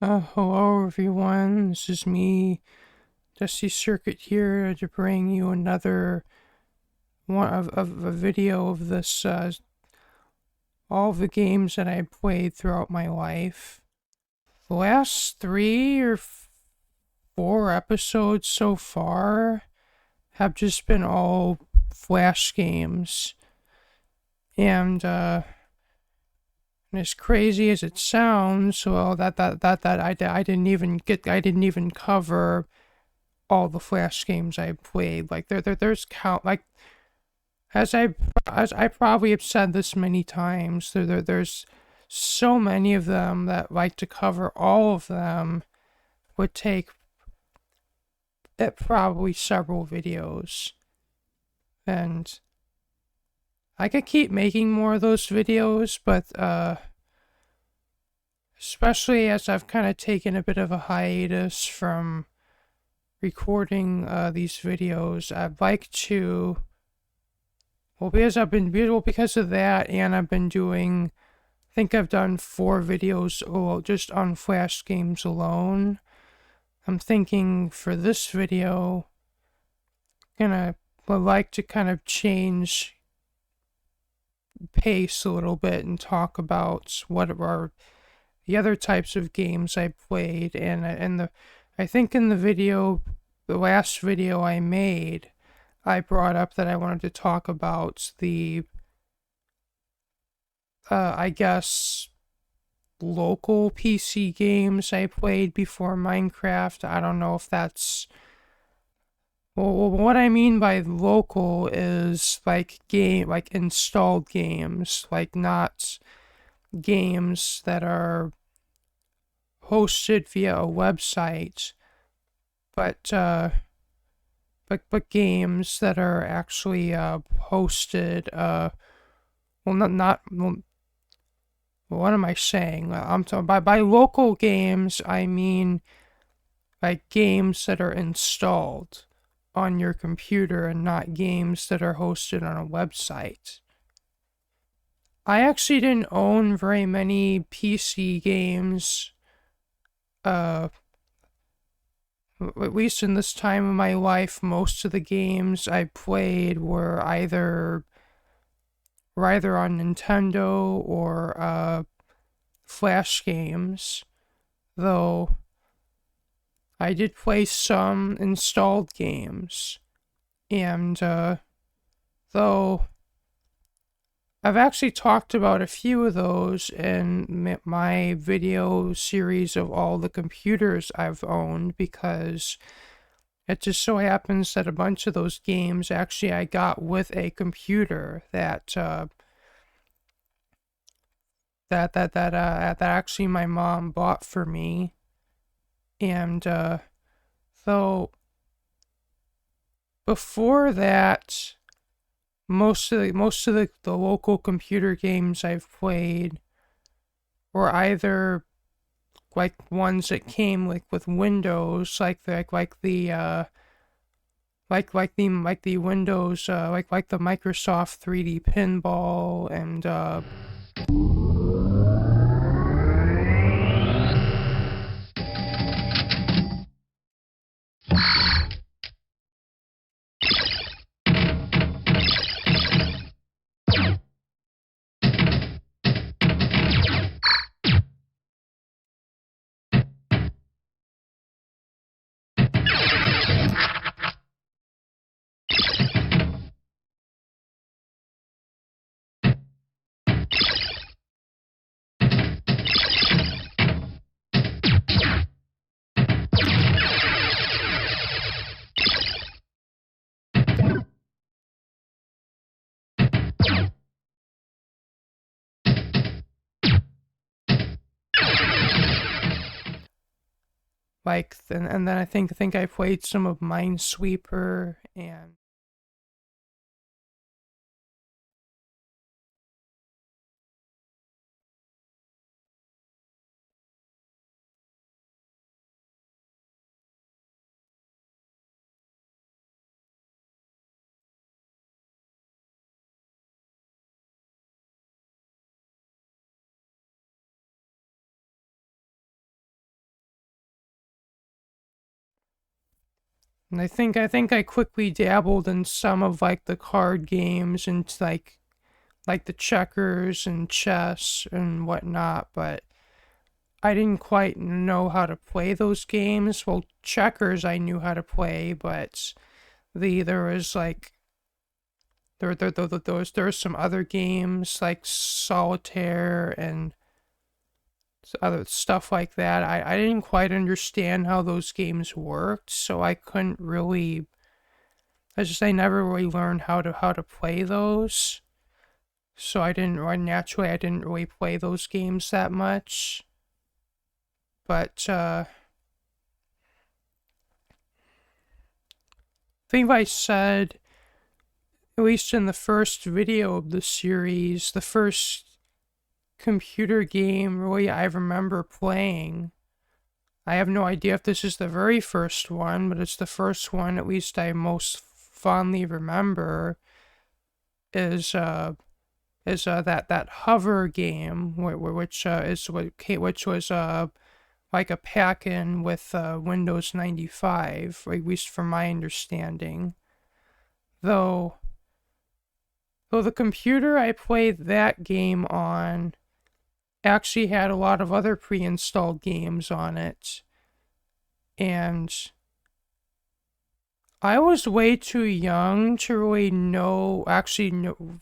Hello everyone, this is me, Dusty Circuit here to bring you another one of a video of this, all the games that I played throughout my life. The last 3 or 4 episodes so far have just been all Flash games. And, as crazy as it sounds, well, I didn't even cover all the Flash games I played. Like there's count like as I probably have said this many times. There's so many of them that like to cover all of them would take it probably several videos, and I could keep making more of those videos, but especially as I've kind of taken a bit of a hiatus from recording these videos, I'd like to. Well, because of that, and I've been doing. I think I've done 4 videos just on Flash games alone. I'm thinking for this video, would like to kind of change pace a little bit and talk about what are the other types of games I played, I think in the last video I made, I brought up that I wanted to talk about the I guess local PC games I played before Minecraft. I don't know if that's what I mean by local is like installed games, like not games that are hosted via a website, but games that are actually hosted. Well, not well, what am I saying? I'm talking by local games. I mean like games that are installed on your computer and not games that are hosted on a website. I actually didn't own very many PC games. Uh, at least in this time of my life, most of the games I played were either on Nintendo or Flash games, though I did play some installed games, and though I've actually talked about a few of those in my video series of all the computers I've owned, because it just so happens that a bunch of those games actually I got with a computer that actually my mom bought for me, and though before that, most of the local computer games I've played were either like ones that came like with Windows, like the Windows, like the Microsoft 3D Pinball, and and then I think I played some of Minesweeper and And I think I quickly dabbled in some of like the card games and like the checkers and chess and whatnot, but I didn't quite know how to play those games. Well, checkers I knew how to play, but there was like there was some other games like solitaire and other stuff like that. I didn't quite understand how those games worked, so I couldn't really. I never really learned how to play those. So I didn't really play those games that much. But I think I said, at least in the first video of the series, the first computer game really I remember playing. I have no idea if this is the very first one, but it's the first one at least I most fondly remember is that hover game which was like a pack-in with Windows 95, or at least from my understanding. Though the computer I played that game on actually had a lot of other pre-installed games on it, and I was way too young to really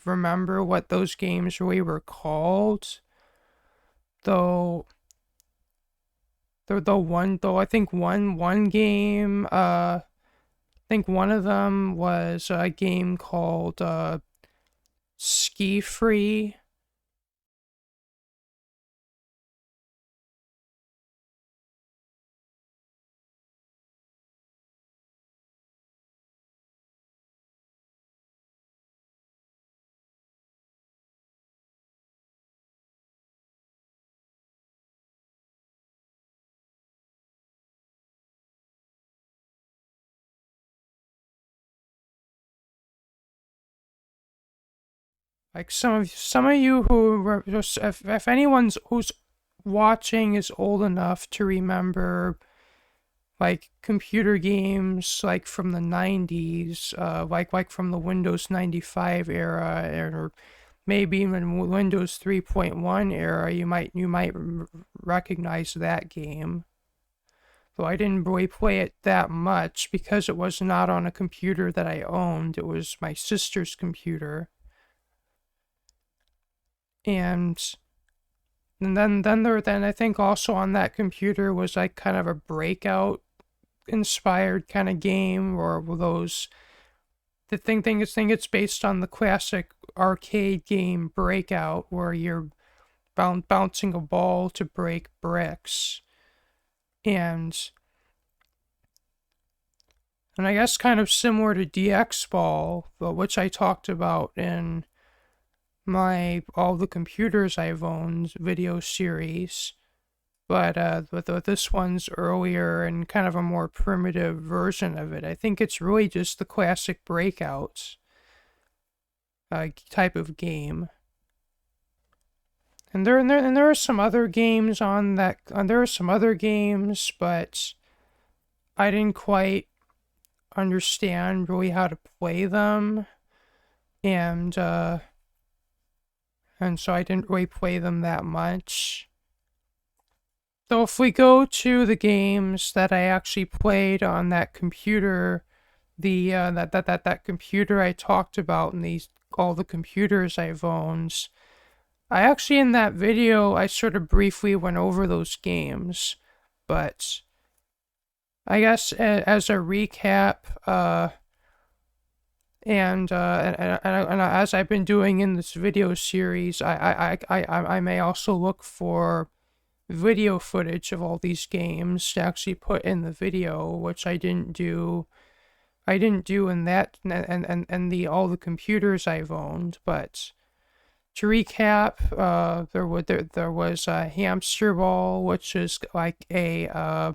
remember what those games really were called. Though I think one game, I think one of them was a game called Ski Free. Like some of you if anyone's who's watching is old enough to remember like computer games like from the 90s, like from the Windows 95 era, or maybe even Windows 3.1 era, you might recognize that game. Though I didn't really play it that much because it was not on a computer that I owned. It was my sister's computer. And then I think also on that computer was like kind of a Breakout inspired kind of game, or those the thing it's based on the classic arcade game Breakout, where you're bouncing a ball to break bricks. And I guess kind of similar to DX Ball, but which I talked about in my all the computers I've owned video series, but this one's earlier and kind of a more primitive version of it. I think it's really just the classic Breakouts type of game. And there are some other games on that. There are some other games, but I didn't quite understand really how to play them, and so I didn't really play them that much. So if we go to the games that I actually played on that computer, that computer I talked about, and all the computers I've owned, I actually in that video I sort of briefly went over those games, but I guess as a recap, and as I've been doing in this video series, I may also look for video footage of all these games to actually put in the video, which I didn't do. I didn't do in that and the all the computers I've owned. But to recap, there was a Hamster Ball, which is like a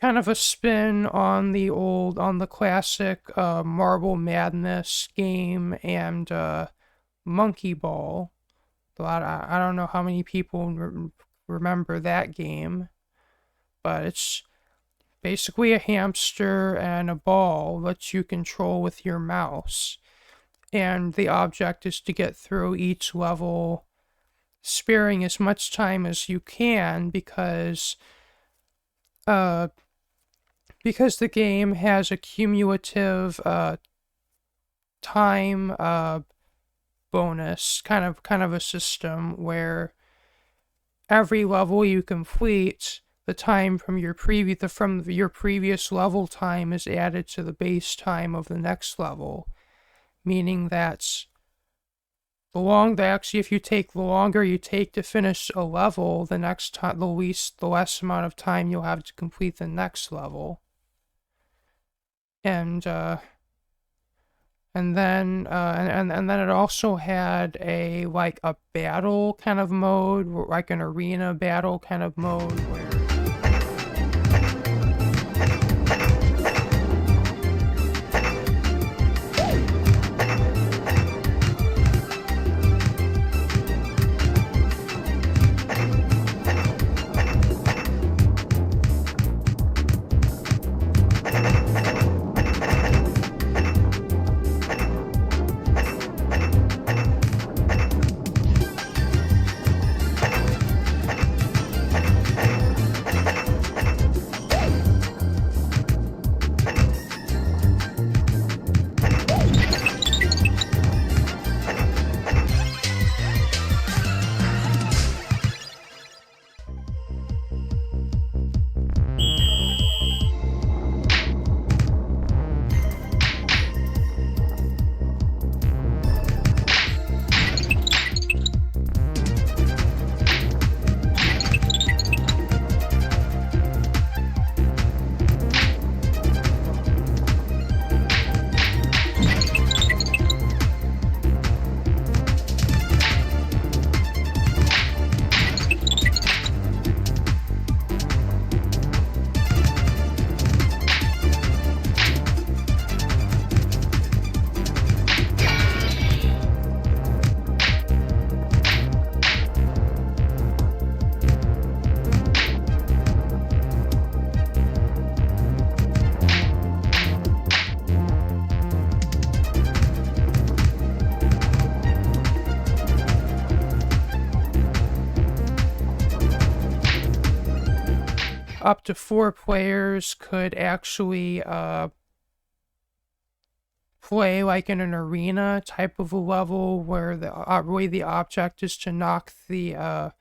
kind of a spin on the classic Marble Madness game and Monkey Ball. I don't know how many people remember that game, but it's basically a hamster and a ball that you control with your mouse. And the object is to get through each level, sparing as much time as you can because the game has a cumulative time bonus, kind of a system where every level you complete, the time from your previous level time is added to the base time of the next level, meaning that the longer you take to finish a level, the less amount of time you'll have to complete the next level. And then it also had a battle kind of mode, like an arena battle kind of mode where up to 4 players could actually play like in an arena type of a level where the object is to knock the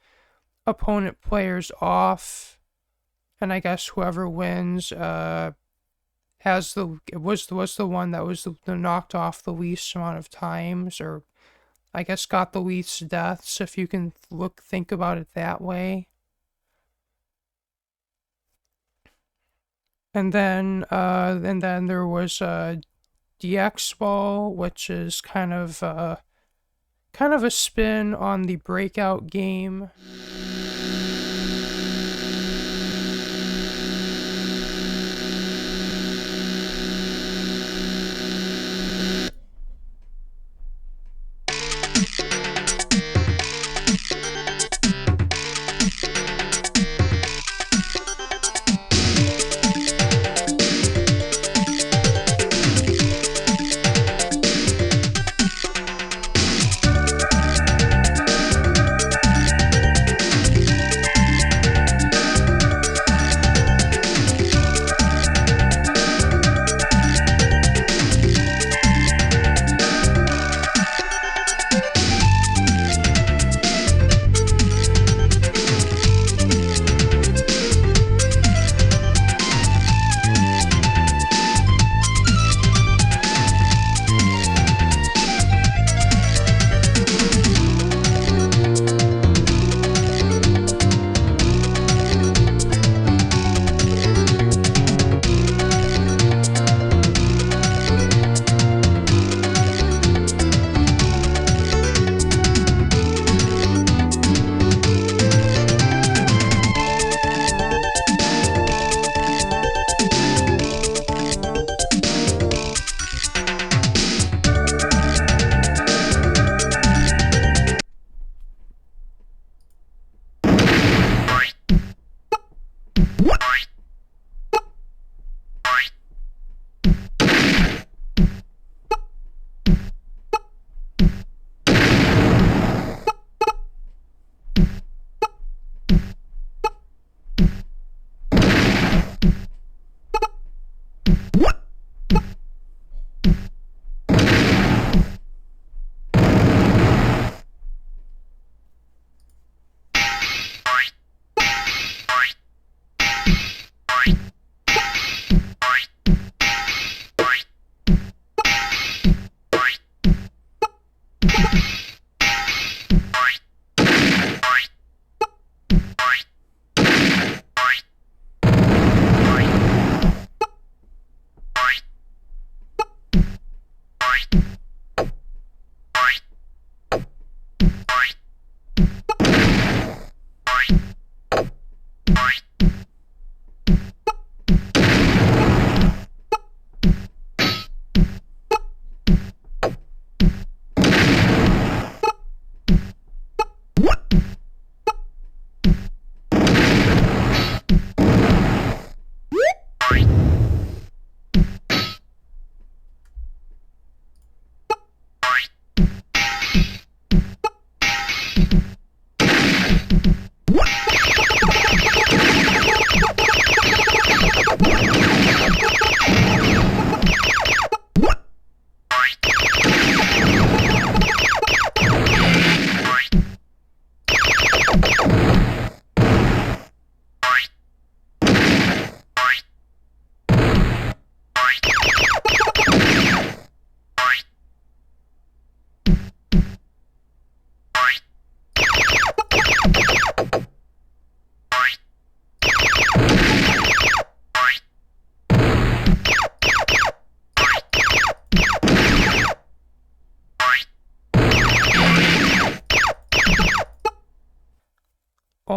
opponent players off, and I guess whoever wins was the one that was the knocked off the least amount of times, or I guess got the least deaths, if you can think about it that way. And then there was DX Ball, which is kind of a spin on the Breakout game.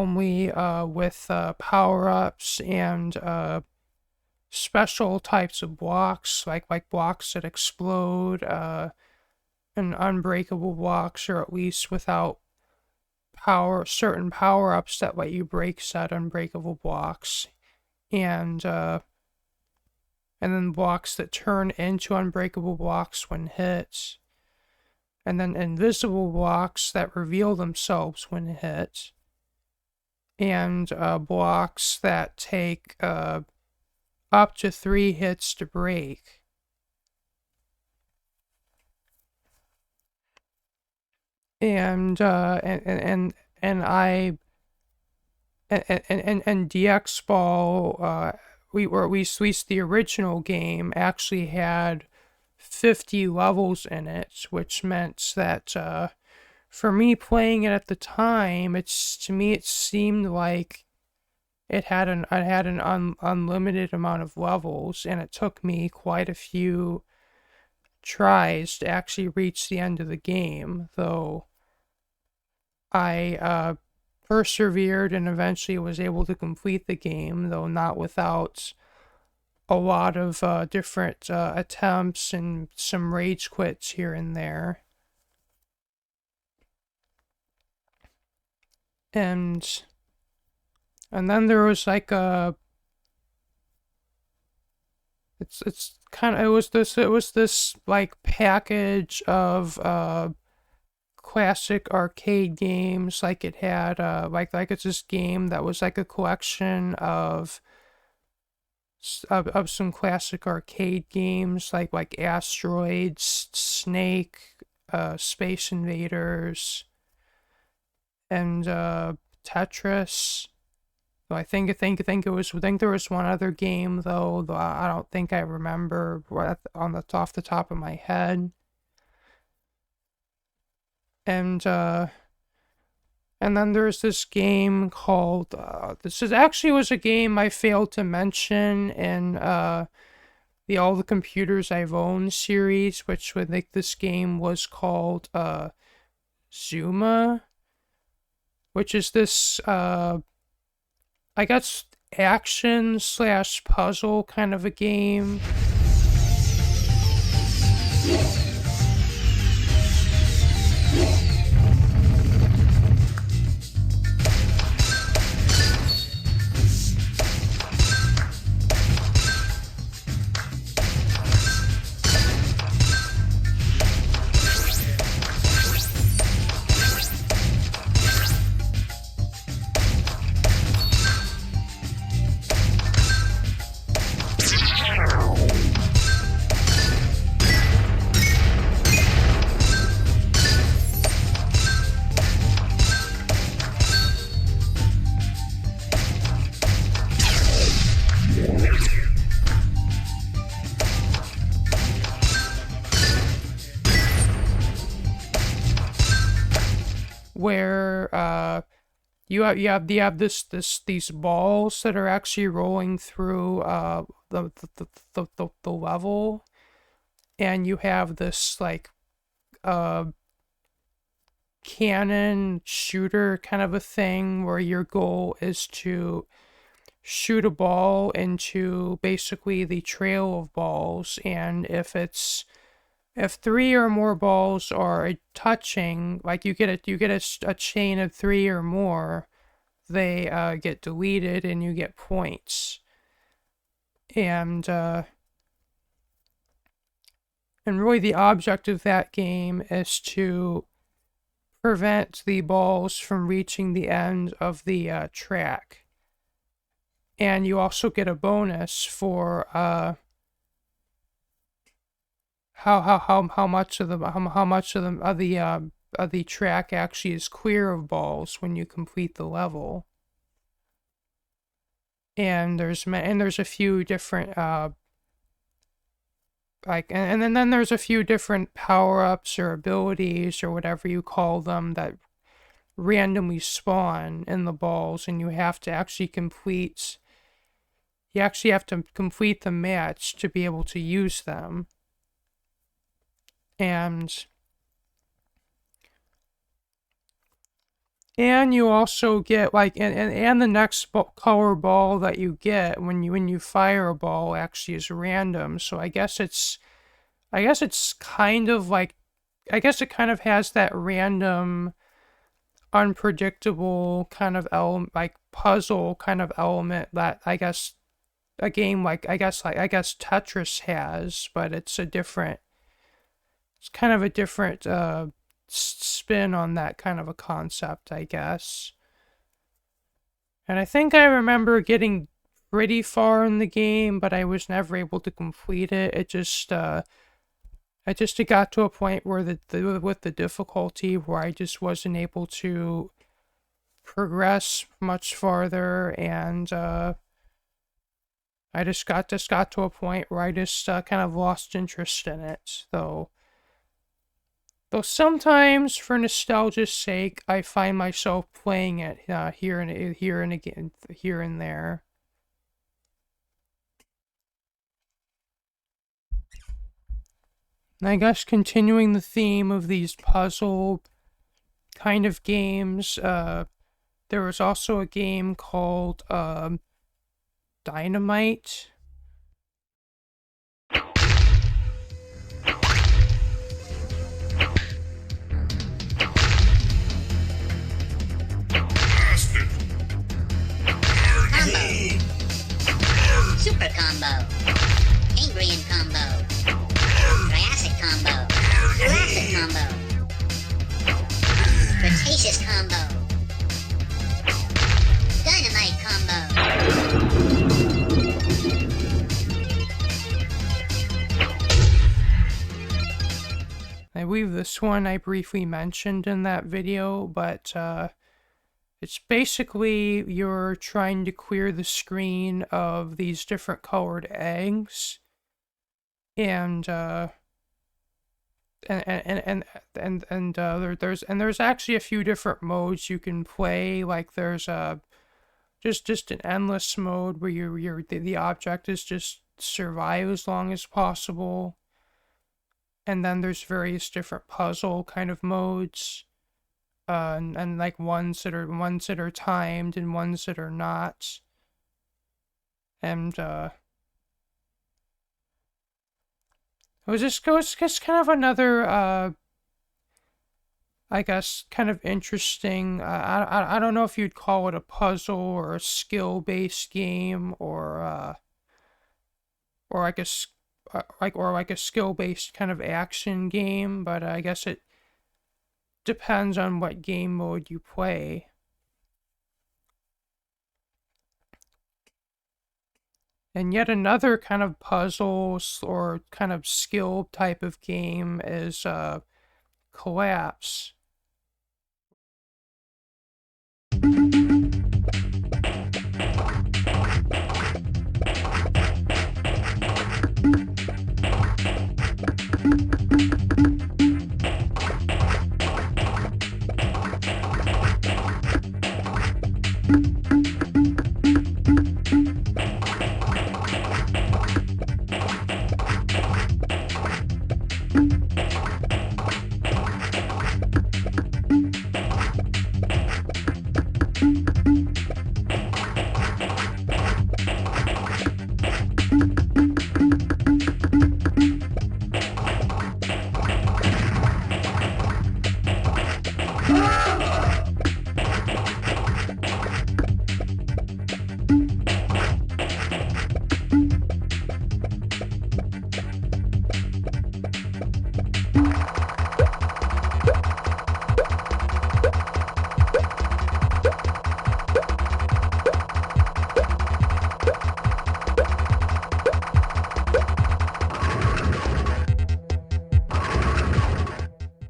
only with power-ups and special types of blocks, like blocks that explode, and unbreakable blocks, or at least without certain power-ups that let you break said unbreakable blocks, and then blocks that turn into unbreakable blocks when hit, and then invisible blocks that reveal themselves when hit, and blocks that take up to 3 hits to break. And DX Ball, or at least the original game, actually had 50 levels in it, which meant that for me playing it at the time, it seemed like it had an unlimited amount of levels, and it took me quite a few tries to actually reach the end of the game, though I persevered and eventually was able to complete the game, though not without a lot of different attempts and some rage quits here and there. And then there was like it was this like package of classic arcade games. Like it had like it's this game that was like a collection of some classic arcade games, like Asteroids, Snake, Space Invaders, and Tetris. I think there was one other game though I don't think I remember off the top of my head. And then there's this game called this was a game I failed to mention in the All the Computers I've Owned series, which would think this game was called Zuma, which is this I guess action/puzzle kind of a game. Where you have these balls that are actually rolling through the level, and you have this like cannon shooter kind of a thing where your goal is to shoot a ball into basically the trail of balls, and if 3 or more balls are touching, like you get a chain of 3 or more, they get deleted and you get points. And really the object of that game is to prevent the balls from reaching the end of the track. And you also get a bonus for how much of the track actually is clear of balls when you complete the level. And there's a few different and then there's a few different power-ups or abilities or whatever you call them that randomly spawn in the balls, and you have to actually complete the match to be able to use them. And And you also get like, and the next color ball that you get when you fire a ball actually is random. So I guess it's kind of like, I guess it kind of has that random, unpredictable kind of element, like puzzle kind of element that I guess a game like I guess Tetris has, but it's kind of a different spin on that kind of a concept, I guess. And I think I remember getting pretty far in the game, but I was never able to complete it. It got to a point where with the difficulty where I just wasn't able to progress much farther, and I just got to a point where I just kind of lost interest in it. Though sometimes, for nostalgia's sake, I find myself playing it here and again, here and there. And I guess continuing the theme of these puzzle kind of games, there was also a game called Dynamite. Super combo. Angrian combo. Triassic combo. Jurassic combo. Cretaceous combo. Dynamite combo. I believe this one I briefly mentioned in that video, but it's basically you're trying to clear the screen of these different colored eggs, and there's actually a few different modes you can play. Like there's just an endless mode where the object is just survive as long as possible, and then there's various different puzzle kind of modes. And like ones that are timed and ones that are not. And it was just kind of another I guess kind of interesting. I don't know if you'd call it a puzzle or a skill based game, or like a skill based kind of action game, but I guess it depends on what game mode you play. And yet another kind of puzzle or kind of skill type of game is Collapse.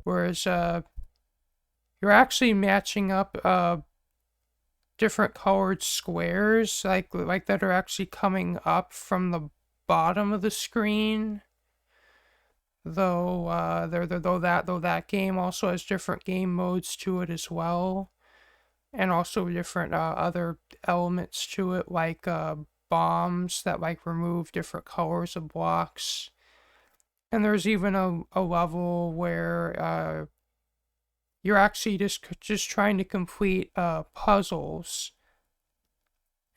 Whereas you're actually matching up different colored squares like that are actually coming up from the bottom of the screen. Though though that game also has different game modes to it as well, and also different other elements to it, like bombs that like remove different colors of blocks. And there's even a level where you're actually just trying to complete puzzles,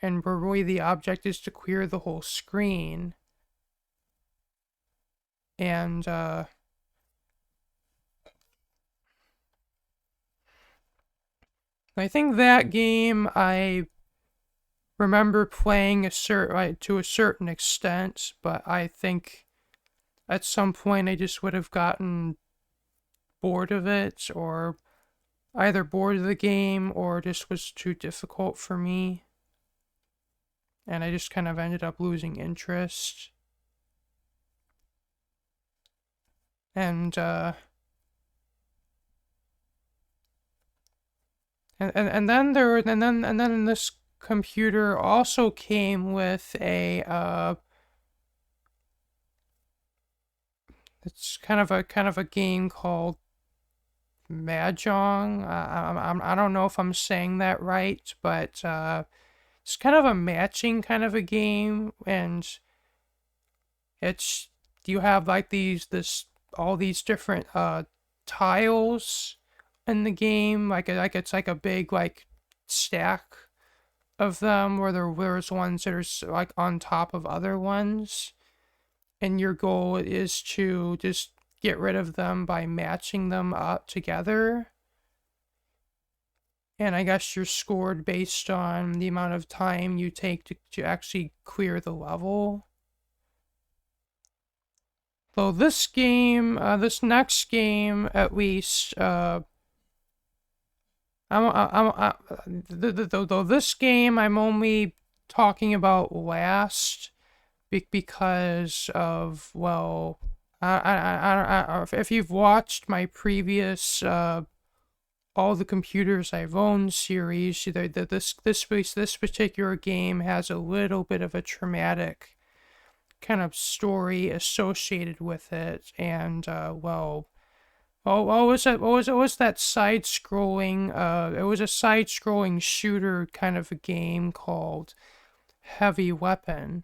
and where really the object is to clear the whole screen. And I think that game I remember playing to a certain extent, but I think at some point I just would have gotten bored of it, or either bored of the game or just was too difficult for me. And I just kind of ended up losing interest. And and then this computer also came with a it's kind of a game called Mahjong. I don't know if I'm saying that right, but it's kind of a matching kind of a game, and it's you have like all these different tiles in the game, like it's like a big like stack of them, where there's ones that are like on top of other ones, and your goal is to just get rid of them by matching them up together. And I guess you're scored based on the amount of time you take to actually clear the level. Though this game, this next game, at least, though this game I'm only talking about last because of, well, if you've watched my previous all the computers I've owned series, this particular game has a little bit of a traumatic kind of story associated with it, and what was that? What was that side-scrolling? It was a side-scrolling shooter kind of a game called Heavy Weapon.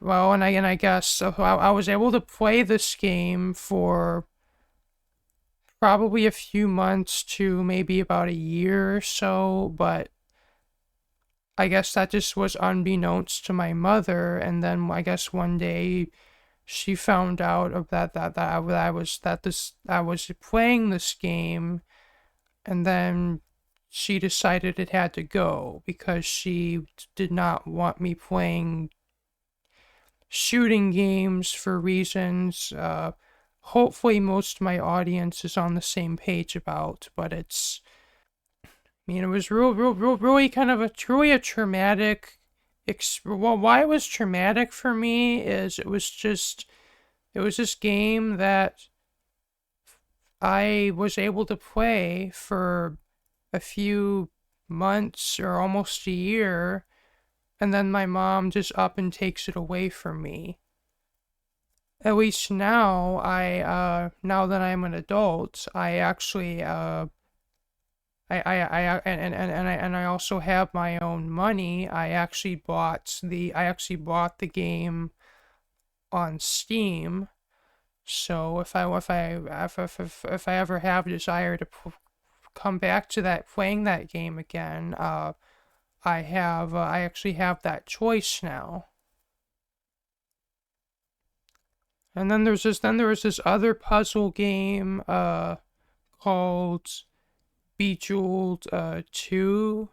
Well, and I guess so I was able to play this game for probably a few months to maybe about a year or so, but I guess that just was unbeknownst to my mother, and then I guess one day she found out of I was playing this game, and then she decided it had to go because she did not want me playing shooting games for reasons hopefully most of my audience is on the same page about, but it was really kind of truly a traumatic well, why it was traumatic for me is it was this game that I was able to play for a few months or almost a year, and then my mom just up and takes it away from me. At least now, now that I'm an adult, I actually, I also have my own money. I actually bought the game on Steam. So if I ever have a desire to come back to that playing that game again, I actually have that choice now. And then there was this other puzzle game called Bejeweled 2.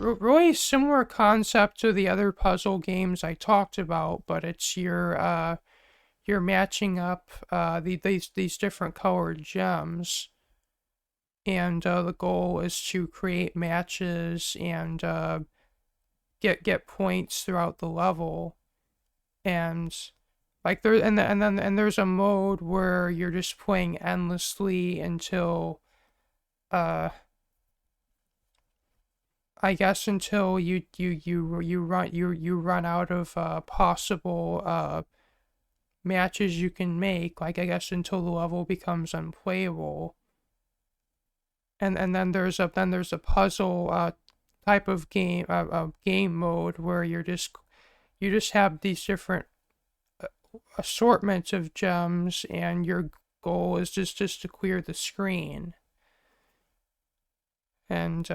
Really similar concept to the other puzzle games I talked about, but it's you're matching up these different colored gems, and the goal is to create matches and get points throughout the level, and like there's a mode where you're just playing endlessly until uh I guess until you run out of possible matches you can make, like I guess until the level becomes unplayable. And then there's a puzzle type of game mode where you just have these different assortments of gems, and your goal is just to clear the screen. And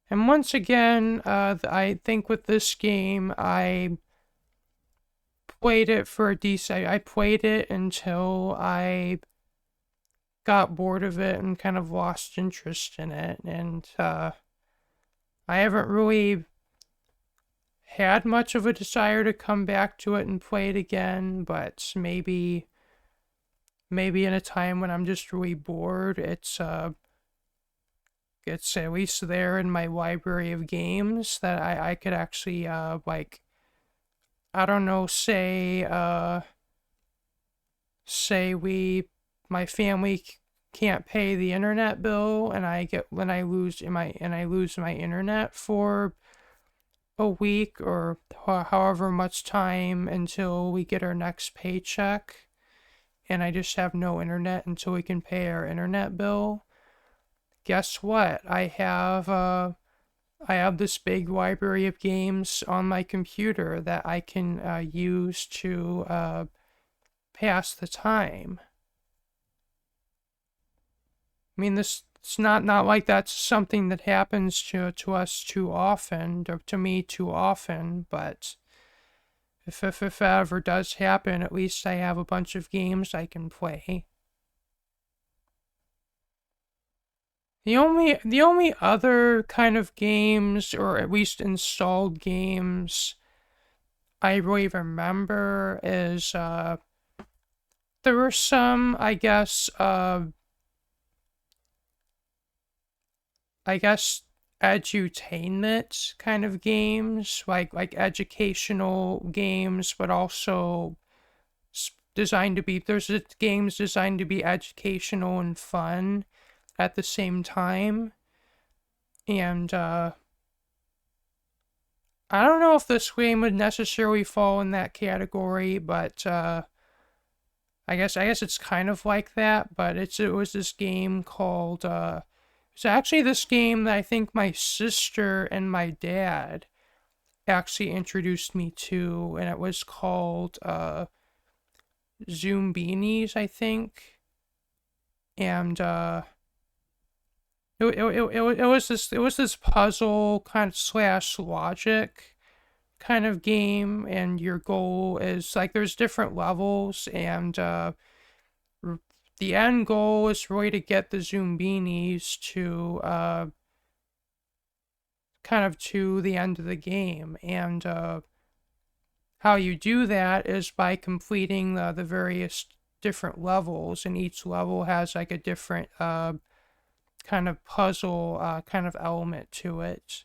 and once again, I think with this game, I played it for a decent. I played it until I got bored of it and kind of lost interest in it, and I haven't really had much of a desire to come back to it and play it again. But maybe in a time when I'm just really bored, it's at least there in my library of games that I could actually like, I don't know, say my family can't pay the internet bill, and I lose my internet for a week, or however much time until we get our next paycheck, and I just have no internet until we can pay our internet bill. Guess what? I have this big library of games on my computer that I can use to pass the time. I mean, it's not like that's something that happens to us too often, or to me too often, but if it ever does happen, at least I have a bunch of games I can play. The only other kind of games, or at least installed games, I really remember is there were some, I guess edutainment kind of games, like educational games, but also designed to be games designed to be educational and fun at the same time. And I don't know if this game would necessarily fall in that category, but I guess it's kind of like that. But it was this game called it's actually this game that I think my sister and my dad actually introduced me to, and it was called Zoombinis, I think. And it was this puzzle kind of slash logic kind of game, and your goal is like there's different levels, and the end goal is really to get the Zoombinis to kind of to the end of the game. And how you do that is by completing the various different levels, and each level has like a different kind of puzzle kind of element to it.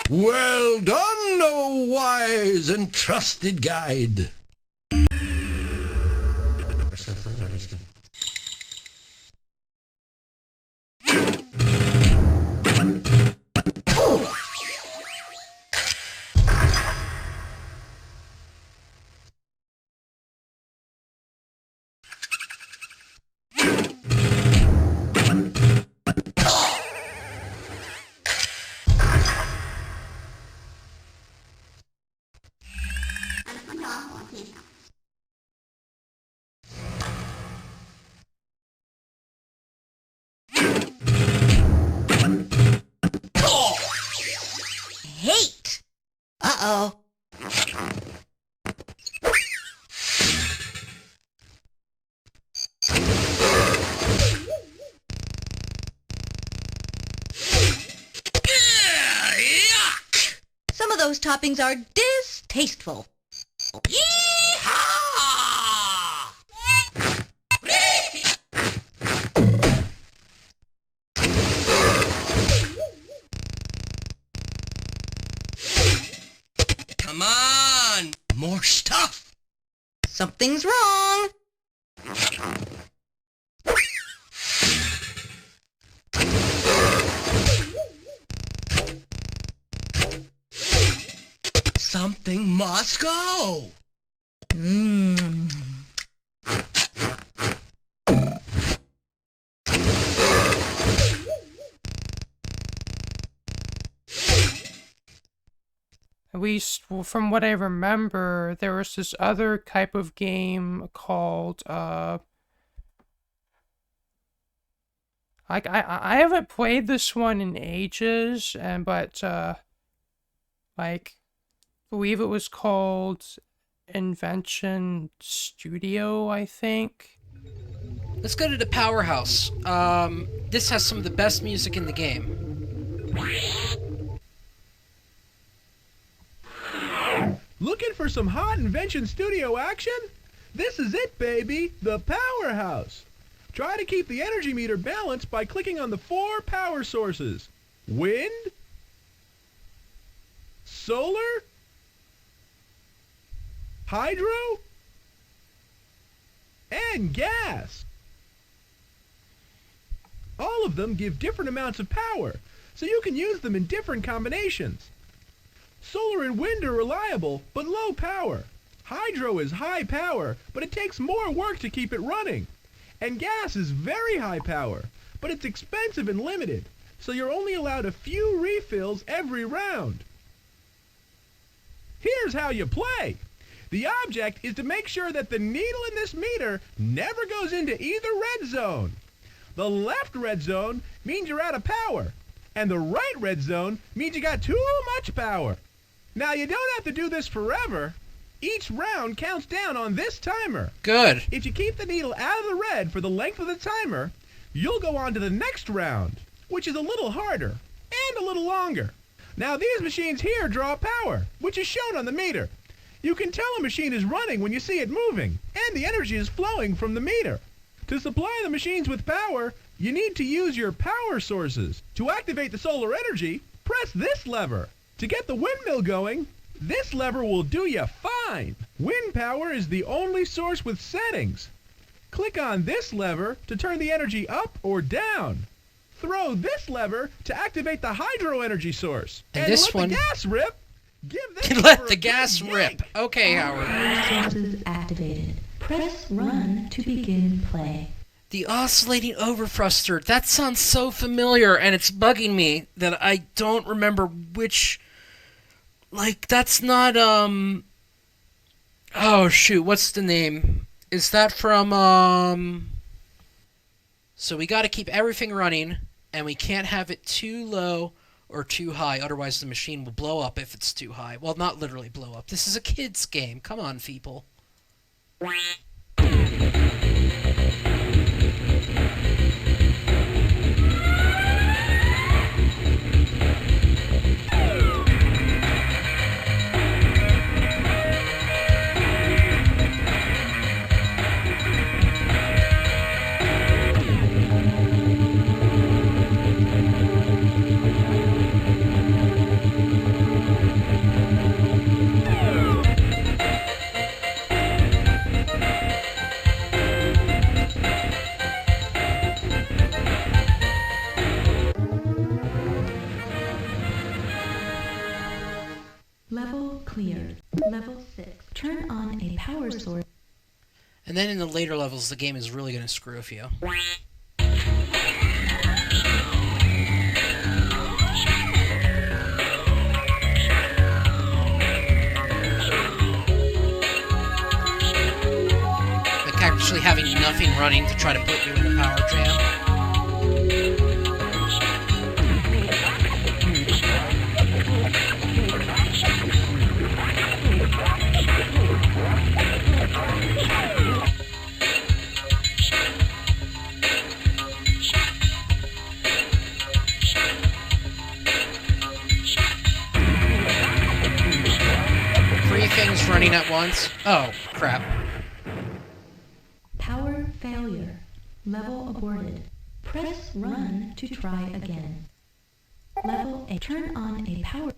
Well done, O wise and trusted guide. Hate! Uh-oh. Yuck! Some of those toppings are distasteful. Yeehaw! Come on! More stuff! Something's wrong. Something must go! Mmm. At least from what I remember, there was this other type of game called I haven't played this one in ages, but like believe it was called Invention Studio, I think. Let's go to the Powerhouse. This has some of the best music in the game. Looking for some hot Invention Studio action? This is it, baby, the Powerhouse. Try to keep the energy meter balanced by clicking on the 4 power sources. Wind, solar, hydro, and gas. All of them give different amounts of power, so you can use them in different combinations. Solar and wind are reliable, but low power. Hydro is high power, but it takes more work to keep it running. And gas is very high power, but it's expensive and limited, so you're only allowed a few refills every round. Here's how you play. The object is to make sure that the needle in this meter never goes into either red zone. The left red zone means you're out of power, And the right red zone means you got too much power. Now, you don't have to do this forever. Each round counts down on this timer. Good. If you keep the needle out of the red for the length of the timer, you'll go on to the next round, which is a little harder and a little longer. Now, these machines here draw power, which is shown on the meter. You can tell a machine is running when you see it moving, and the energy is flowing from the meter. To supply the machines with power, you need to use your power sources. To activate the solar energy, press this lever. To get the windmill going, this lever will do you fine. Wind power is the only source with settings. Click on this lever to turn the energy up or down. Throw this lever to activate the hydro energy source. And this let one- the gas rip. Give this Let lever the a gas good rip. yank. Okay, Howard. Sources activated. Press run to begin play. The oscillating overthruster. That sounds so familiar, and it's bugging me that I don't remember which... Like, that's not, Oh, shoot, what's the name? Is that from, So we gotta keep everything running, and we can't have it too low or too high, otherwise the machine will blow up if it's too high. Well, not literally blow up. This is a kid's game. Come on, people. Level cleared. Level 6. Turn on a power source. And then in the later levels, the game is really gonna screw with you. Like actually having nothing running to try to put you in a power jam. Three things running at once. Oh, crap. Power failure. Level aborted. Press run to try again. Level 8. Turn on a power...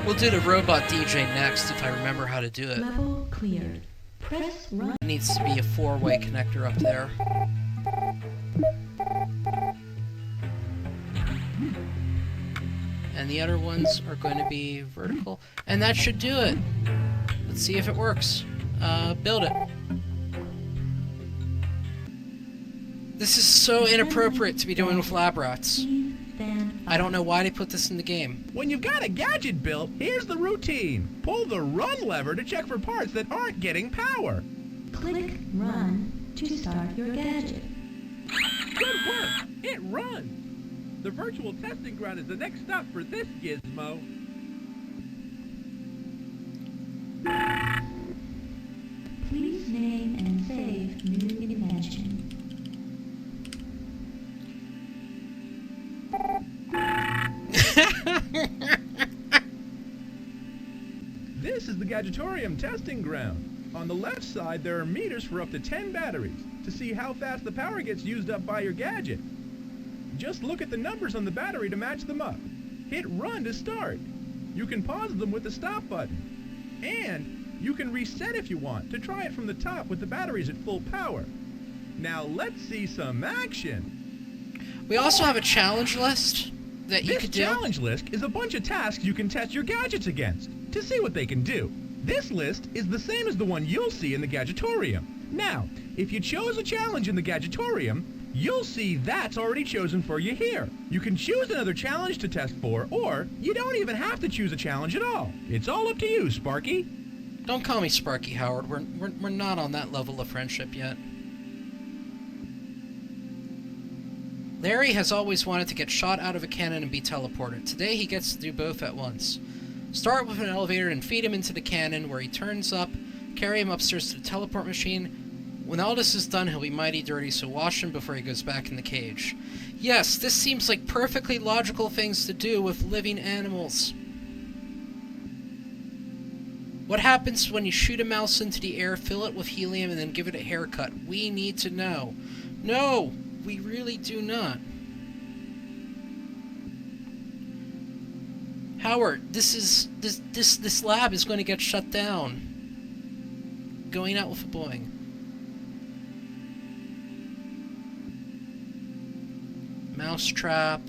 We'll do the robot DJ next if I remember how to do it. Level cleared. Press run. It needs to be a four-way connector up there. And the other ones are going to be vertical. And that should do it. Let's see if it works. Build it. This is so inappropriate to be doing with lab rats. Stand. I don't know why they put this in the game. When you've got a gadget built, here's the routine. Pull the run lever to check for parts that aren't getting power. Click run to start your gadget. Good work! It runs! The virtual testing ground is the next stop for this gizmo. Please name and save new This is the Gadgetorium testing ground. On the left side, there are meters for up to 10 batteries to see how fast the power gets used up by your gadget. Just look at the numbers on the battery to match them up. Hit run to start. You can pause them with the stop button. And you can reset if you want to try it from the top with the batteries at full power. Now let's see some action. We also have a challenge list that you could do. This challenge list is a bunch of tasks you can test your gadgets against to see what they can do. This list is the same as the one you'll see in the Gadgetorium. Now, if you chose a challenge in the Gadgetorium, you'll see that's already chosen for you here. You can choose another challenge to test for, or you don't even have to choose a challenge at all. It's all up to you, Sparky. Don't call me Sparky, Howard. We're not on that level of friendship yet. Larry has always wanted to get shot out of a cannon and be teleported. Today he gets to do both at once. Start with an elevator and feed him into the cannon where he turns up, carry him upstairs to the teleport machine. When all this is done, he'll be mighty dirty, so wash him before he goes back in the cage. Yes, this seems like perfectly logical things to do with living animals. What happens when you shoot a mouse into the air, fill it with helium, and then give it a haircut? We need to know. No, we really do not. Howard, this lab is going to get shut down. Going out with a Boeing. Mousetrap.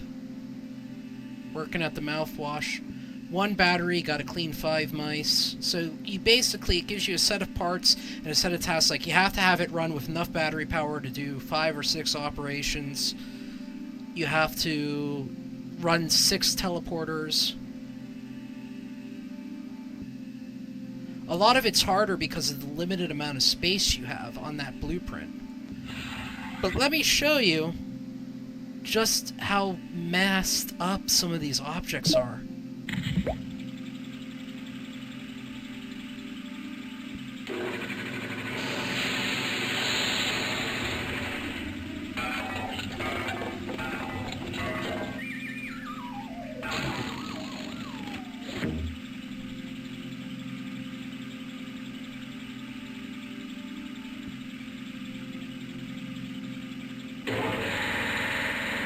Working at the mouthwash. 1 battery, got to clean 5 mice. So you basically, it gives you a set of parts and a set of tasks. Like you have to have it run with enough battery power to do 5 or 6 operations. You have to run 6 teleporters. A lot of it's harder because of the limited amount of space you have on that blueprint. But let me show you just how massed up some of these objects are.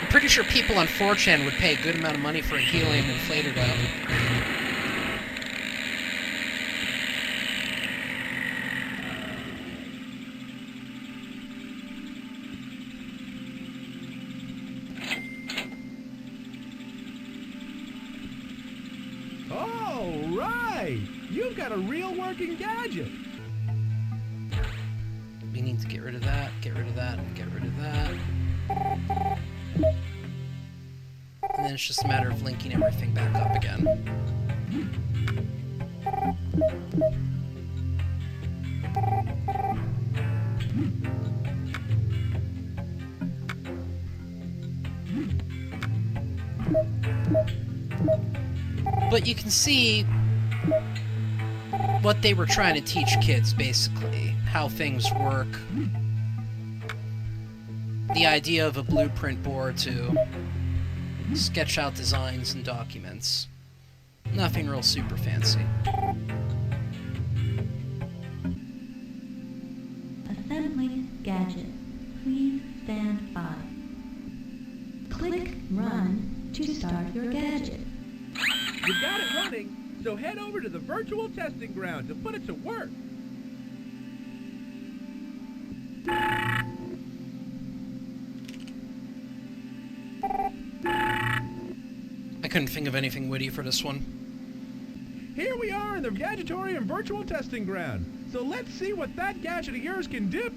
Pretty sure people on 4chan would pay a good amount of money for a helium inflator dome. All right! You've got a real working gadget. We need to get rid of that, get rid of that, get rid of that. And then it's just a matter of linking everything back up again. But you can see what they were trying to teach kids, basically. How things work. The idea of a blueprint board to sketch out designs and documents. Nothing real super fancy. Assembling gadget. Please stand by. Click Run to start your gadget. You've got it running, so head over to the virtual testing ground to put it to work. I couldn't think of anything witty for this one. Here we are in the Gadgetorium virtual testing ground. So let's see what that gadget of yours can do.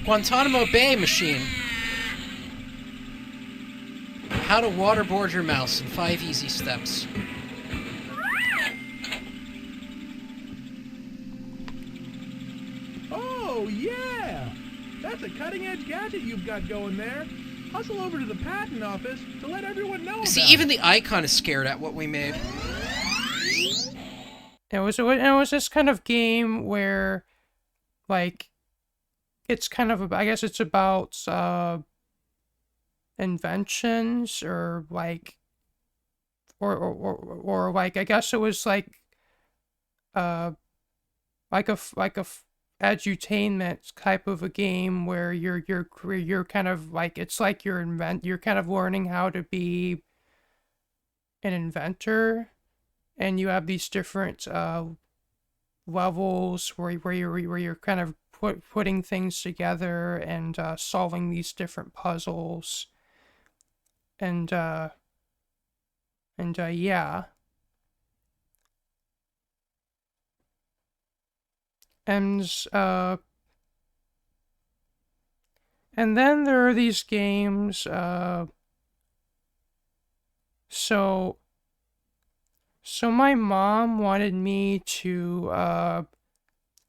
Guantanamo Bay machine. How to waterboard your mouse in 5 easy steps. Oh, yeah! That's a cutting-edge gadget you've got going there. Hustle over to the patent office to let everyone know See, about even it. the icon is scared at what we made. It was this kind of game where, like, it's kind of, I guess it's about inventions, or like, or like, I guess it was like edutainment type of a game where you're kind of like, it's like you're kind of learning how to be an inventor, and you have these different levels where you're kind of putting things together and solving these different puzzles, and yeah. And then there are these games, so my mom wanted me to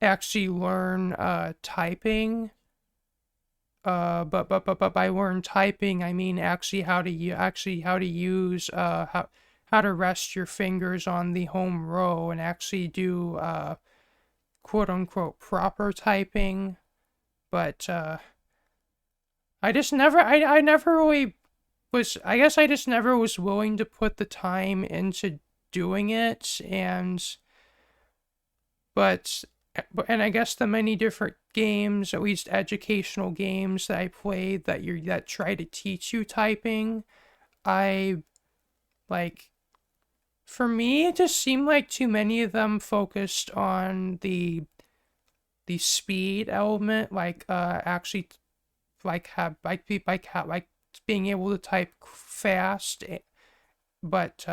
actually learn typing. But by learn typing, I mean actually how to use how to rest your fingers on the home row and actually do quote unquote proper typing. But I just never I never really was, I guess I just never was willing to put the time into doing it. And I guess the many different games, at least educational games that I played that try to teach you typing, I like, for me it just seemed like too many of them focused on the speed element, like actually like being able to type fast, but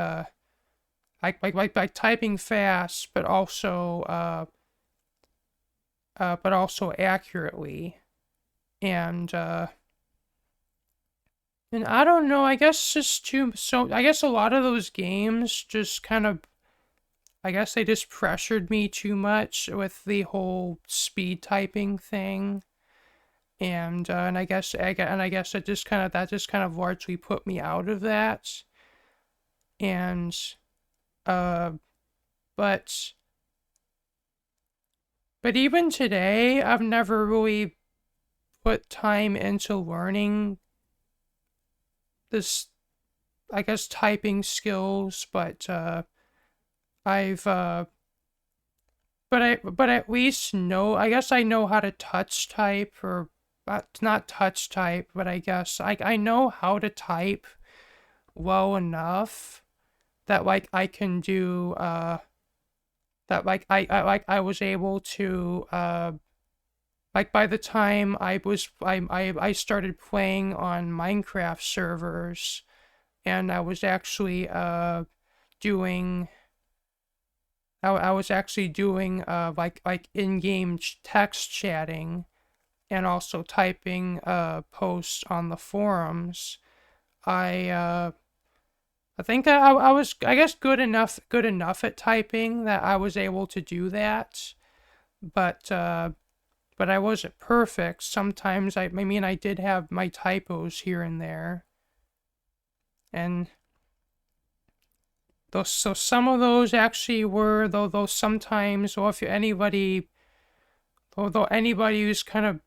like typing fast, but also accurately. And I don't know, I guess I guess a lot of those games just kind of, I guess they just pressured me too much with the whole speed typing thing. And I guess that just kind of largely put me out of that. And but even today, I've never really put time into learning this, I guess, typing skills, but but at least know, I guess I know how to touch type, or not touch type, but I guess I know how to type well enough that like I can do that like I was able to like by the time I started playing on Minecraft servers, and I was actually doing like in-game text chatting, and also typing posts on the forums. I think I was, I guess, good enough at typing that I was able to do that, but I wasn't perfect. Sometimes I mean I did have my typos here and there, and so some of those actually were, though sometimes, well, if anybody who's kind of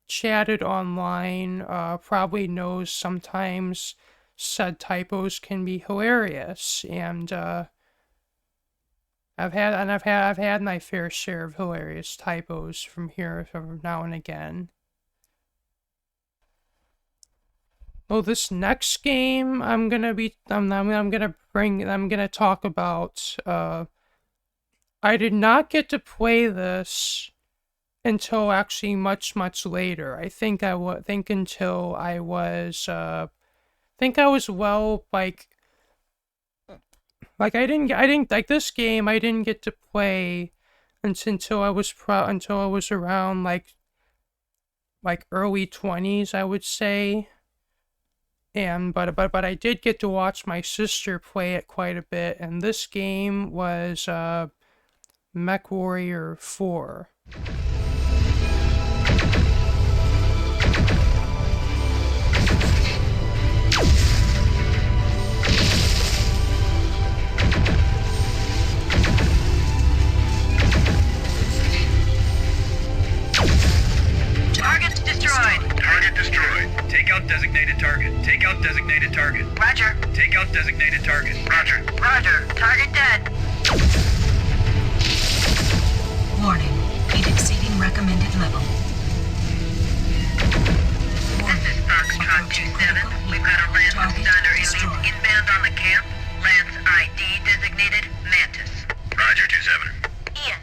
chatted online probably knows sometimes said typos can be hilarious, and I've had my fair share of hilarious typos from now and again. Well, this next game I'm gonna talk about. I did not get to play this until actually much like well, like I didn't like this game. I didn't get to play until I was around like early 20s, I would say. And but I did get to watch my sister play it quite a bit, and this game was MechWarrior 4. out designated target. Take out designated target. Roger. Take out designated target. Roger. Roger. Target dead. Warning. Heat exceeding recommended level. This is Foxtrot 27. We've got a Lance Stunner elite inbound on the camp. Lance ID designated Mantis. Roger, 27. Ian,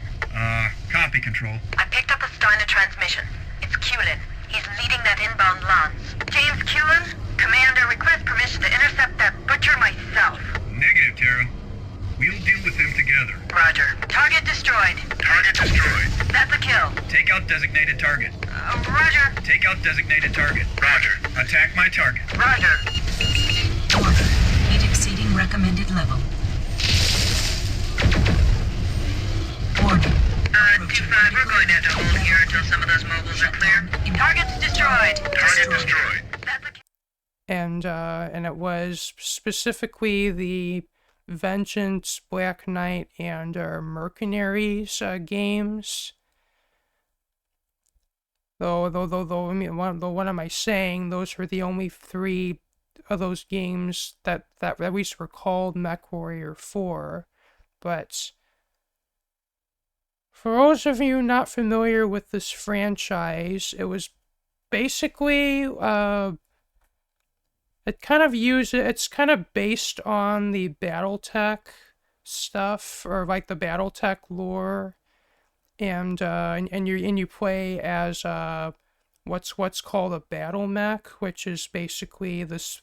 Copy, Control. I picked up the Steiner transmission. It's Culin. He's leading that inbound lance. James Culin, Commander, request permission to intercept that butcher myself. Negative, Terra. We'll deal with him together. Roger. Target destroyed. Target destroyed. That's a kill. Take out designated target. Roger. Take out designated target. Roger. Attack my target. Roger. Warning. Heat exceeding recommended level. Warning. 2-5, we're going to have to hold here until some of those mobiles are clear. Target's destroyed. Target destroyed. That's a kill. And it was specifically the Vengeance, Black Knight, and Mercenaries games. Though, I mean, what am I saying? Those were the only 3 of those games that at least were called MechWarrior 4. But for those of you not familiar with this franchise, it was basically it's kind of based on the BattleTech stuff, or like the BattleTech lore, and you play as what's called a battle mech, which is basically this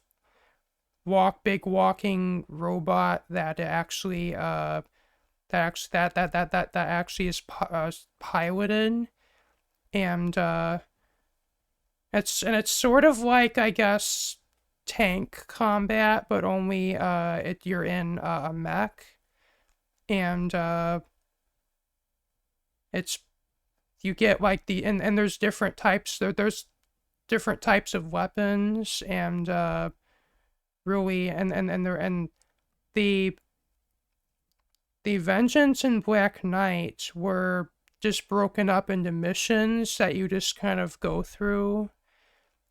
big walking robot that actually that actually is piloted, and it's sort of like, I guess, tank combat, but only you're in a mech, and it's, you get like and there's different types, there's different types of weapons, and really the Vengeance and Black Knight were just broken up into missions that you just kind of go through.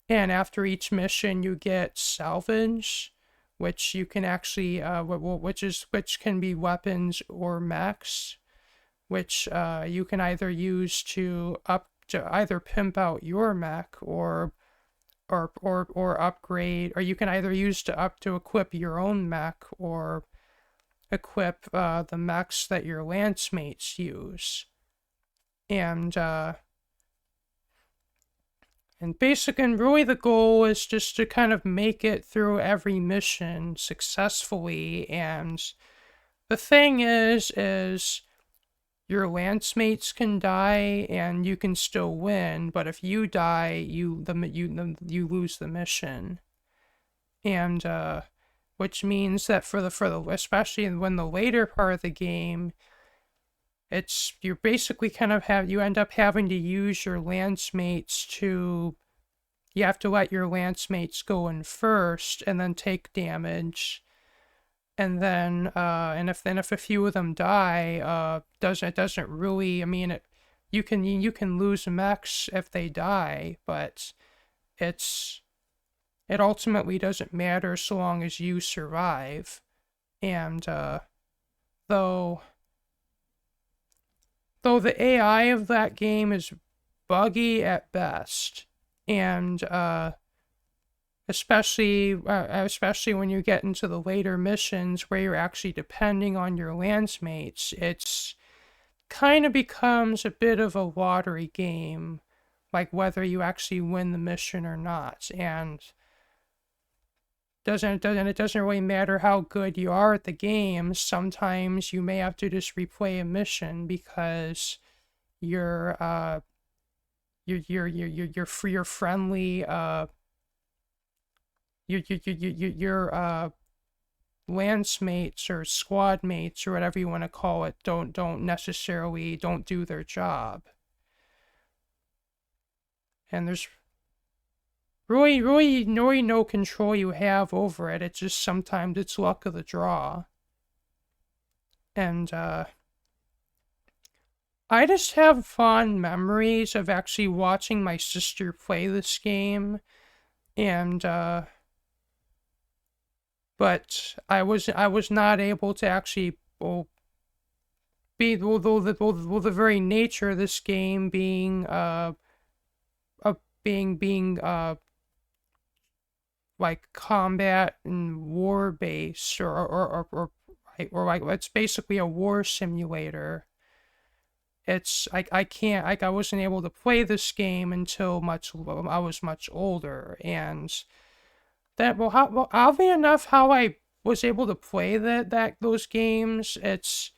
And after each mission, you get salvage, which you can actually, which can be weapons or mechs, which you can either use to either pimp out your mech or upgrade, or you can either use to equip your own mech or equip the mechs that your lance mates use. And really the goal is just to kind of make it through every mission successfully. And the thing is your lance mates can die and you can still win, but if you die, you lose the mission. And which means that for the especially when the later part of the game, you basically kind of you end up having to use your lance mates you have to let your lance mates go in first and then take damage, and then if a few of them die, it doesn't really, I mean, you can lose mechs if they die, but it ultimately doesn't matter so long as you survive. And though the AI of that game is buggy at best, and especially when you get into the later missions where you're actually depending on your lance mates, it's kind of becomes a bit of a lottery game, like whether you actually win the mission or not. And it doesn't really matter how good you are at the game. Sometimes you may have to just replay a mission because your friendly your lance mates or squad mates or whatever you want to call it don't do their job. And there's really no control you have over it. It's just sometimes it's luck of the draw. And I just have fond memories of actually watching my sister play this game, and but I was not able to actually the very nature of this game being like combat and war based or like it's basically a war simulator. It's I wasn't able to play this game until I was much older, and oddly enough, how I was able to play those games, it's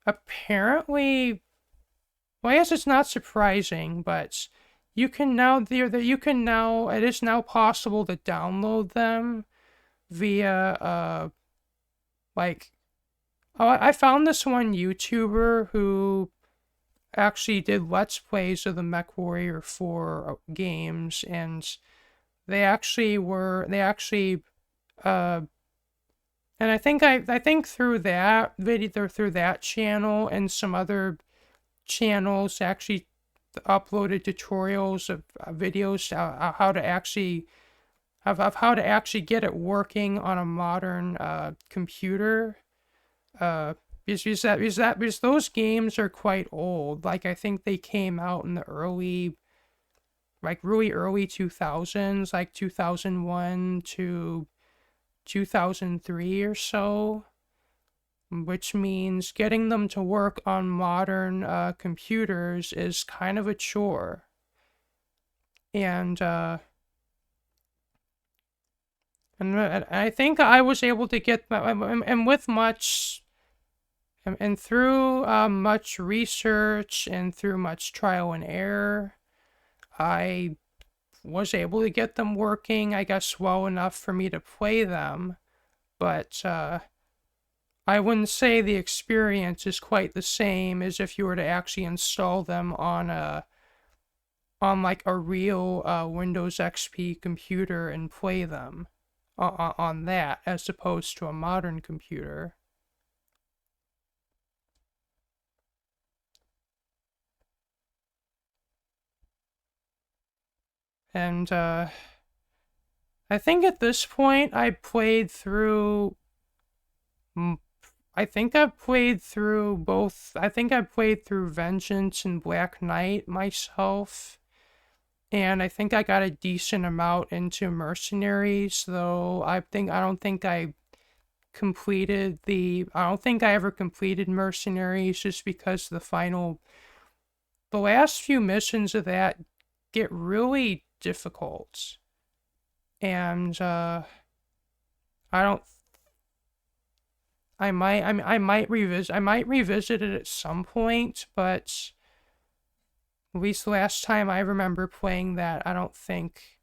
apparently, well, I guess it's not surprising, but it is now possible to download them via I found this one YouTuber who actually did Let's Plays of the MechWarrior 4 games, and and I think through that video, through that channel and some other channels actually uploaded tutorials of videos how to actually how to actually get it working on a modern computer. Because those games are quite old. Like, I think they came out in the really early 2000s, like 2001 to 2003 or so, which means getting them to work on modern computers is kind of a chore. And I think I was able to get, and with much, and through much research and through much trial and error, I was able to get them working, I guess, well enough for me to play them. But I wouldn't say the experience is quite the same as if you were to actually install them on like a real Windows XP computer and play them on that, as opposed to a modern computer. And I think at this point I played through. I think I've played through both. I think I played through Vengeance and Black Knight myself. And I think I got a decent amount into Mercenaries, though I don't think I ever completed Mercenaries, just because the last few missions of that get really difficult. And I might revisit it at some point, but at least the last time I remember playing that, I don't think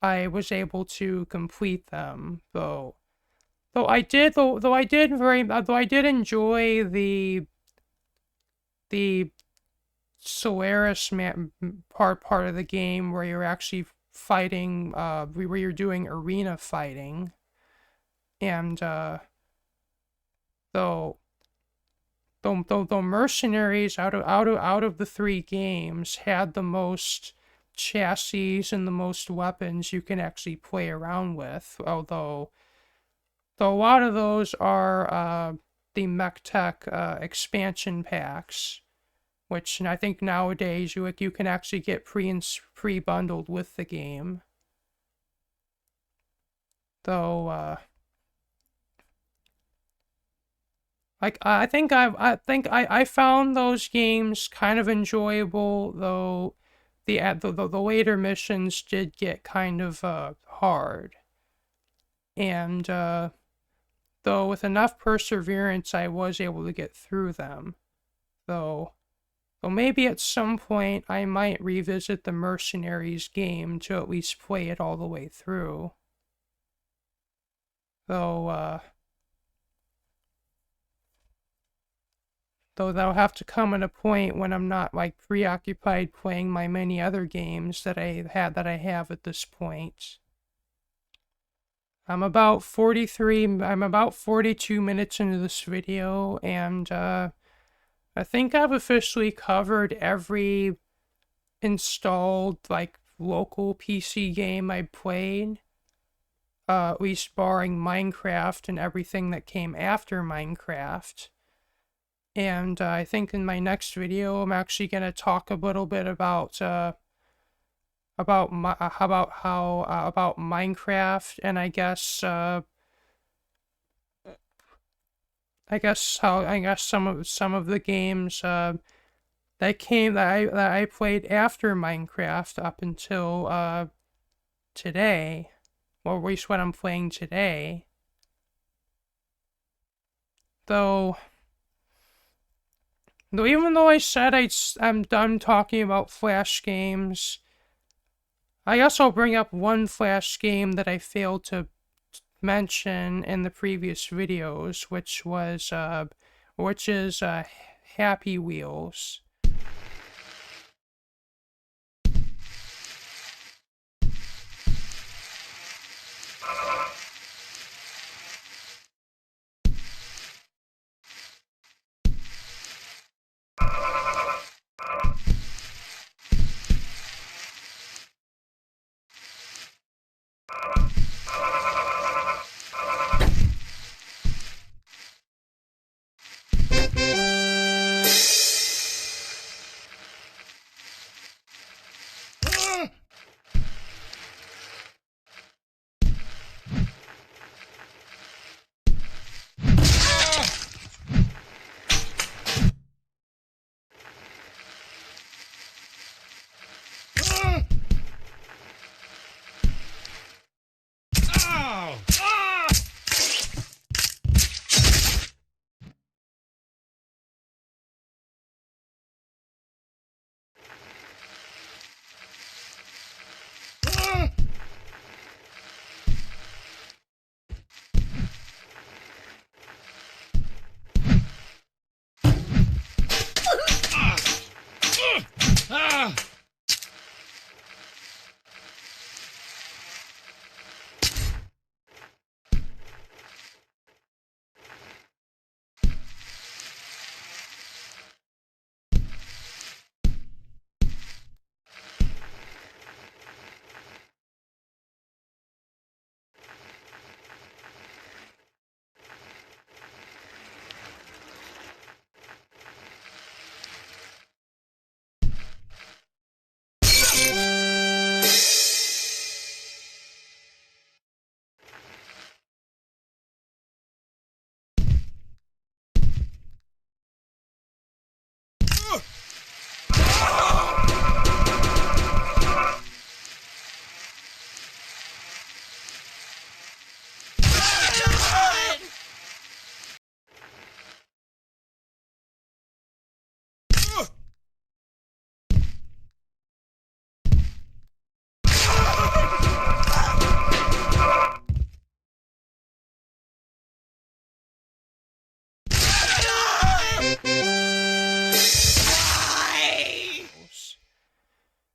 I was able to complete them, though I did enjoy the Solaris part of the game where you're actually fighting, where you're doing arena fighting, and though Mercenaries out of the three games had the most chassis and the most weapons you can actually play around with, although a lot of those are the MechTech expansion packs, which I think nowadays you can actually get pre-bundled with the game. Though I think I found those games kind of enjoyable, though the later missions did get kind of hard. And though with enough perseverance I was able to get through them. Though maybe at some point I might revisit the Mercenaries game to at least play it all the way through. Though that'll have to come at a point when I'm not like preoccupied playing my many other games that I have at this point. I'm about 42 minutes into this video, and I think I've officially covered every installed, like, local PC game I played, at least barring Minecraft and everything that came after Minecraft. And I think in my next video, I'm actually going to talk a little bit about Minecraft, and I guess some of the games that I played after Minecraft up until today, or at least what I'm playing today. Though even though I said I'm done talking about Flash games, I also bring up one Flash game that I failed to mention in the previous videos, which is Happy Wheels.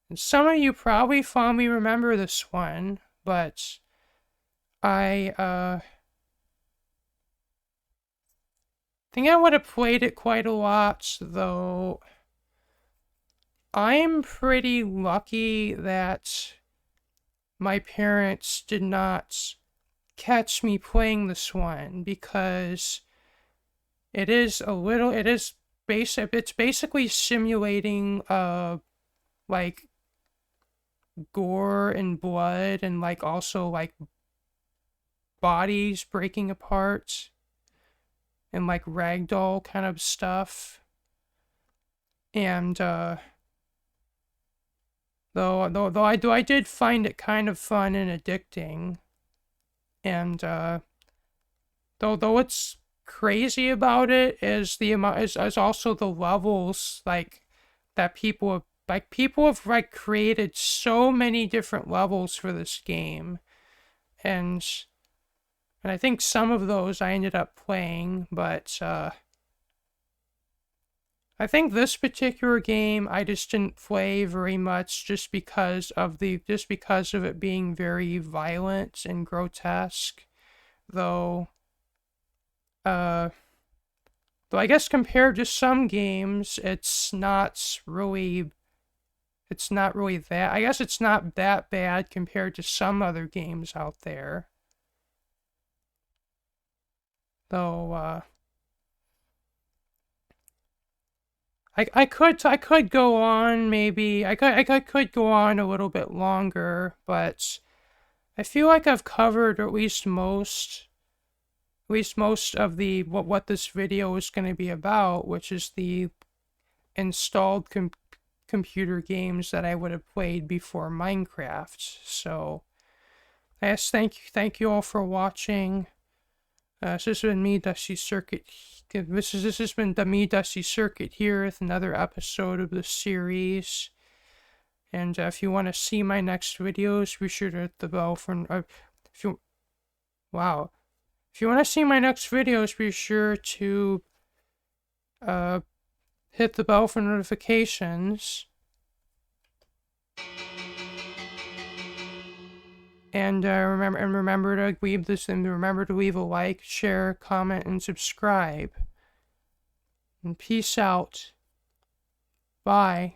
And some of you probably fondly remember this one, but I think I would have played it quite a lot, though I'm pretty lucky that my parents did not catch me playing this one, because it's basically simulating like gore and blood, and like also like bodies breaking apart and like ragdoll kind of stuff. And though I did find it kind of fun and addicting. And though what's crazy about it is the amount is also the levels like that people have like created so many different levels for this game, and I think some of those I ended up playing, but I think this particular game I just didn't play very much just because of it being very violent and grotesque, though I guess compared to some games, it's not really it's not really that. I guess it's not that bad compared to some other games out there. Though, I could go on maybe. I could go on a little bit longer, but I feel like I've covered at least most of the what this video is going to be about, which is the installed computer games that I would have played before Minecraft. So, yes, thank you all for watching. This has been me, Dusty Circuit. This has been me, Dusty Circuit, here with another episode of the series. And if you want to see my next videos, be sure to hit the bell for. If you want to see my next videos, be sure to hit the bell for notifications. And remember to leave a like, share, comment, and subscribe. And peace out. Bye.